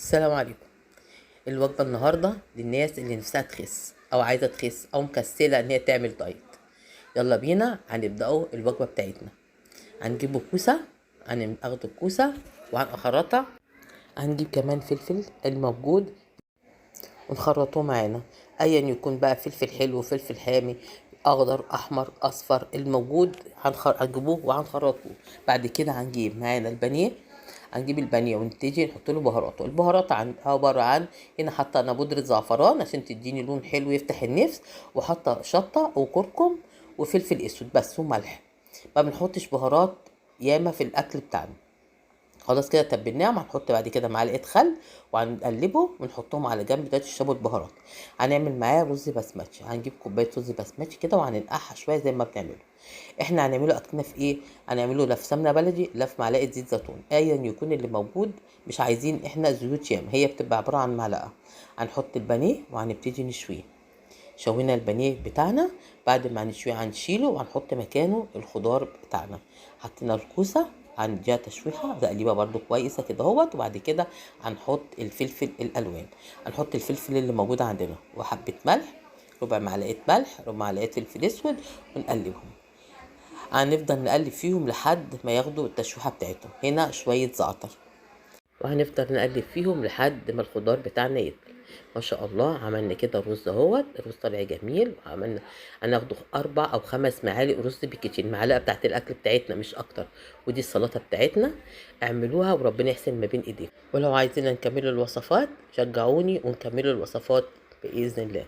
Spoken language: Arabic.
السلام عليكم. الوجبة النهاردة للناس اللي نفسها تخس أو عايزة تخس أو مكسلة إن هي تعمل دايت. يلا بينا هنبدأوا الوجبة بتاعتنا. هنجيبوا كوسة، هناخد الكوسة وهنخرطها. هنجيب كمان فلفل الموجود ونخرطوه معانا، أيا يكون بقى فلفل حلو فلفل حامي أخضر أحمر أصفر الموجود هنجيبوه وهنخرطوه. بعد كده هنجيب معانا البانيه، هنجيب البانيه ونبتدي نحط له بهاراته. البهارات عباره عن هنا حاطه انا بودره زعفران عشان تديني لون حلو يفتح النفس، وحاطه شطه وكركم وفلفل اسود بس وملح. ما بنحطش بهارات ياما في الاكل بتاعنا. خلاص كده تبلناهم. هنحط بعد كده معلقه خل وهنقلبه ونحطهم على جنب دلوقتي يشربوا البهارات. هنعمل معاه رز بسمتي، هنجيب كوبايه رز بسمتي كده وهننقعها شويه زي ما بنعمله. احنا هنعمله اكلنا في ايه؟ هنعمله لا في سمنه بلدي لا في معلقه زيت زيتون، ايا يكون اللي موجود. مش عايزين احنا زيوت ياما، هي بتبقى عباره عن معلقه. هنحط البانيه وهنبتدي نشويه. شوينا البانيه بتاعنا، بعد ما نشويه هنشيله وهنحط مكانه الخضار بتاعنا. حطينا الكوسه هنديها تشويحه تقليبه برده كويسه كده اهوت، وبعد كده هنحط الفلفل الالوان. هنحط الفلفل اللي موجود عندنا وحبه ملح، ربع معلقه ملح، ربع معلقه فلفل اسود، ونقلبهم. هنفضل نقلب فيهم لحد ما ياخدوا التشويحه بتاعتهم. هنا شويه زعتر، وهنفضل نقلب فيهم لحد ما الخضار بتاعنا يدبل. ما شاء الله عملنا كده الرز اهوت. الرز طلع جميل. وعملنا هناخده 4 أو 5 معالق رز بالكتير، المعلقه بتاعت الاكل بتاعتنا مش اكتر. ودي السلطه بتاعتنا. اعملوها وربنا يحسن ما بين ايديكم. ولو عايزين نكمل الوصفات شجعوني ونكمل الوصفات باذن الله.